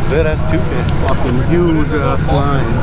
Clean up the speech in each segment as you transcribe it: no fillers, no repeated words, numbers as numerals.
Big ass 2K. Fucking huge ass line.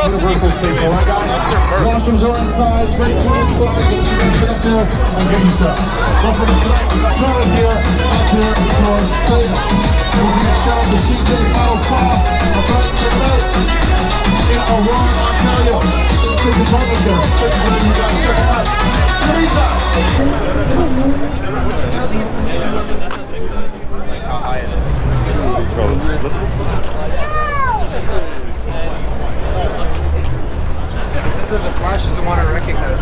Universal Station, alright guys? Washrooms are inside, break through inside, so you can get up there and get yourself. Don't forget tonight, we've got Jordan here, out here for sale. Don't forget showers at CJ's Auto Spa. That's right, check it out. In Aurora, Ontario. Take the time up there. Check it out, you guys, check it out. Anytime. How high it is. The flash doesn't want to recognize it.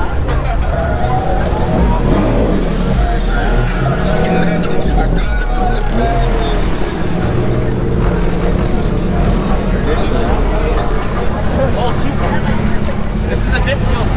This is a difficult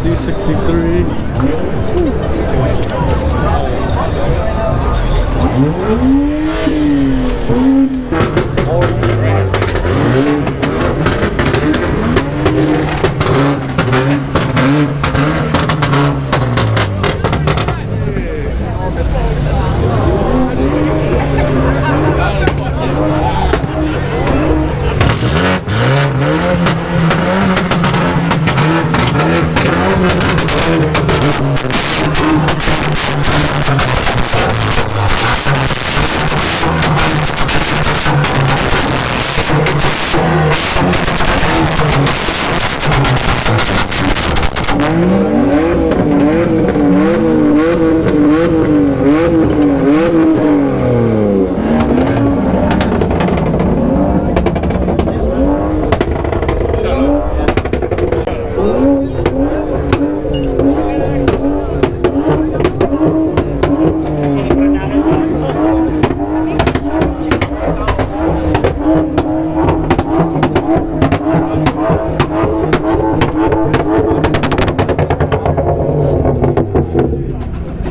C63.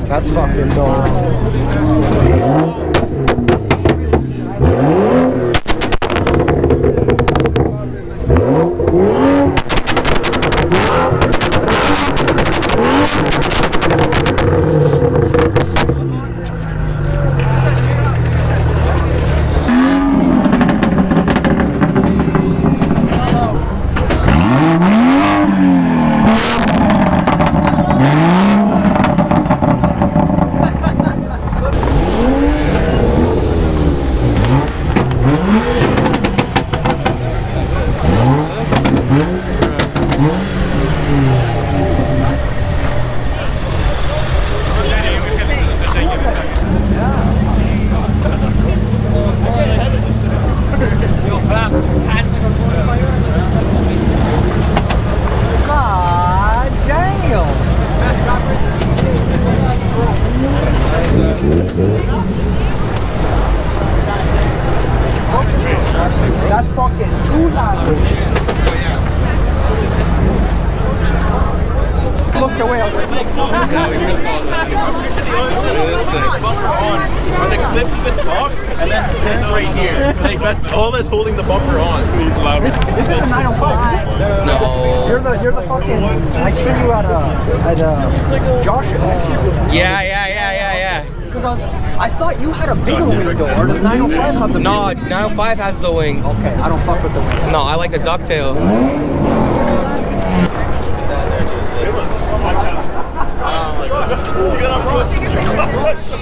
That's fucking dope. God damn! That's fucking $2. Looked away. I was like, Bumper on. Are the clips even talk? And then this right here. Like that's all that's holding the bumper on. Please allow me. this is a 905, is it? No. You're the fucking. I seen you at Josh's. Yeah. Because I thought you had a bigger window, or does 905 have the? No, 905 has the wing. Okay, I don't fuck with the wing. No, I like the ducktail.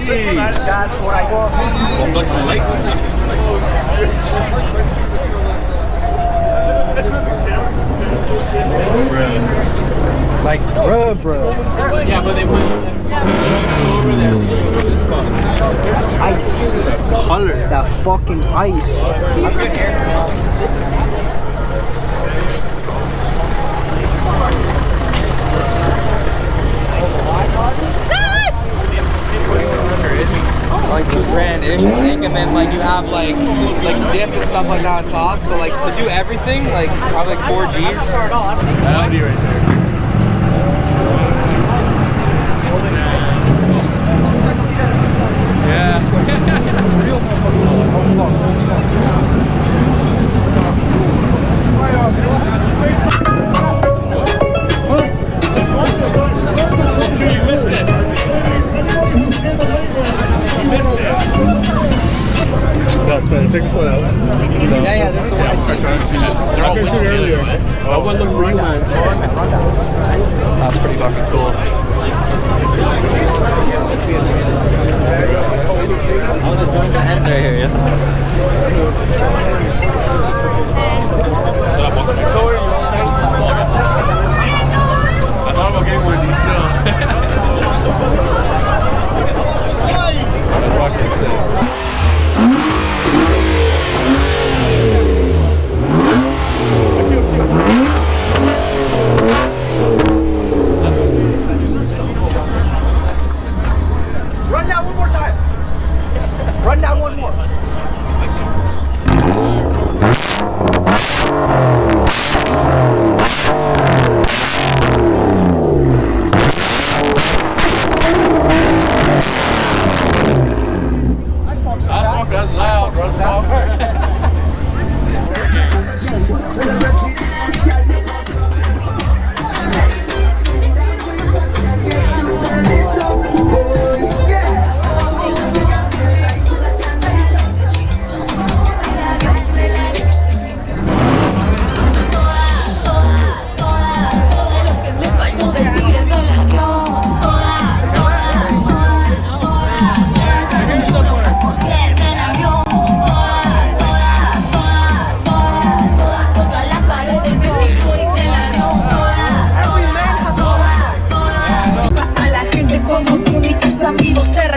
That's what I want. Like, bro. Yeah, but they went over there. Ice. Color. That fucking ice. Like $2,000-ish, I think, and then like you have like dip and stuff like that on top. So like to do everything, like probably like 4 Gs. Audi right there. Take this one out. Yeah, that's the one I see. I can shoot earlier. I want to look for you, man. That's pretty fucking cool. Right here, yeah. I thought about getting one of these still. That's fucking sick.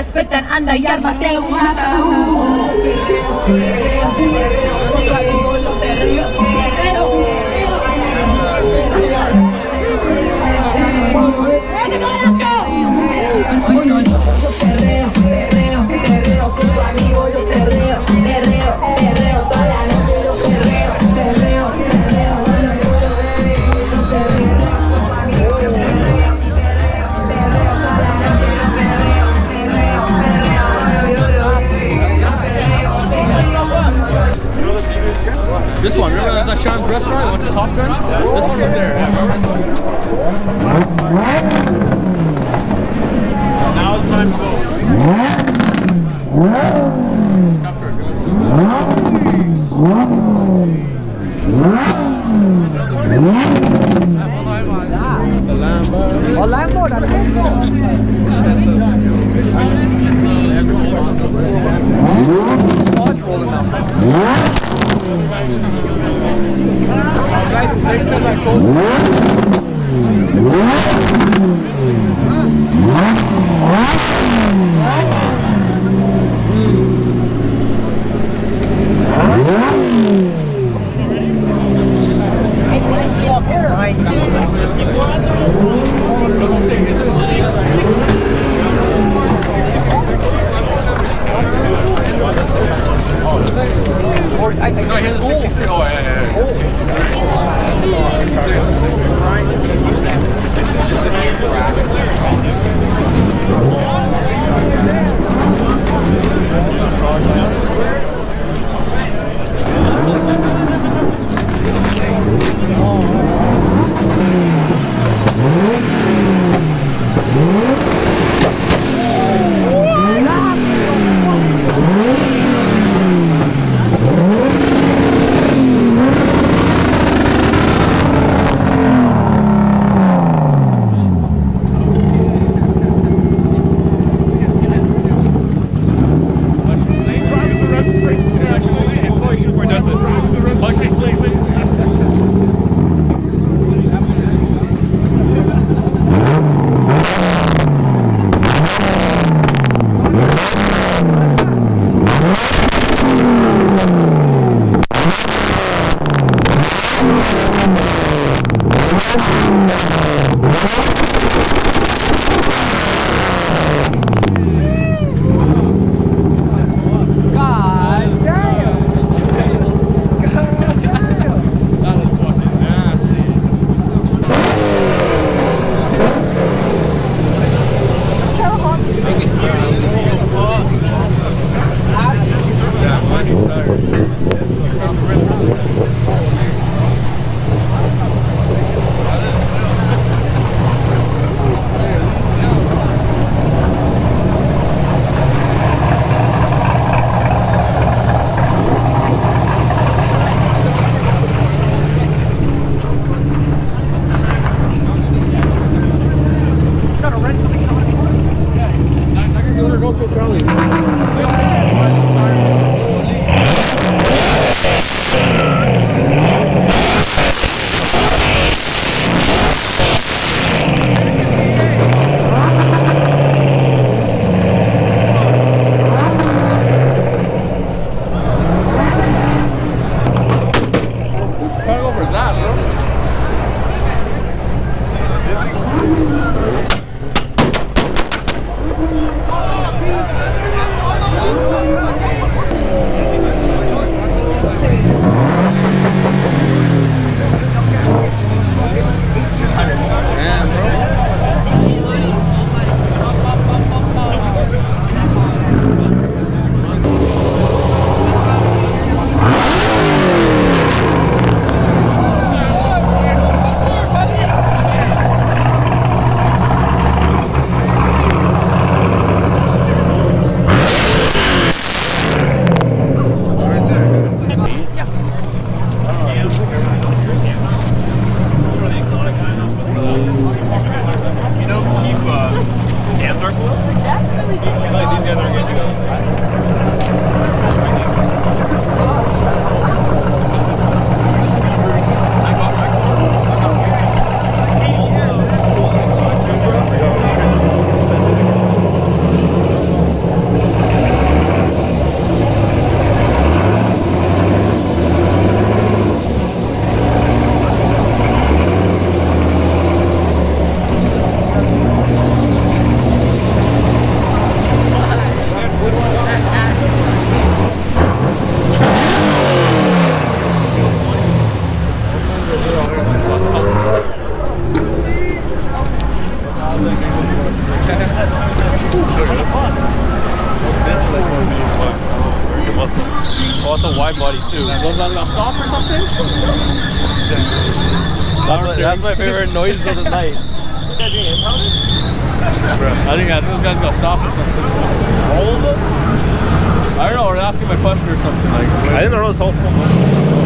respetan, anda y ármate un ataúd. Perreo, perreo, con tu amigo yo perreo, perreo, perreo, perreo, con tu amigo yo perreo, perreo, perreo, toda la noche yo perreo, perreo, perreo, bueno yo perreo, con tu amigo yo perreo, perreo, perreo, toda la noche yo perreo, perreo, perreo, This one, remember that Sean's restaurant? I went to Top Gun? This one right there. Yeah, remember this one? Now it's time to go. Capture it, Oh, Lambo, that's squad's rolling up. Guys, they said I told you. Fucking No, here's a 63. Oh, yeah. This is just a track. That's a wide body too. Those guys got stop or something? That's my favorite noise of the night. I think those guys got stop or something. All of them? I don't know, we're asking my question or something like. I didn't know it's all.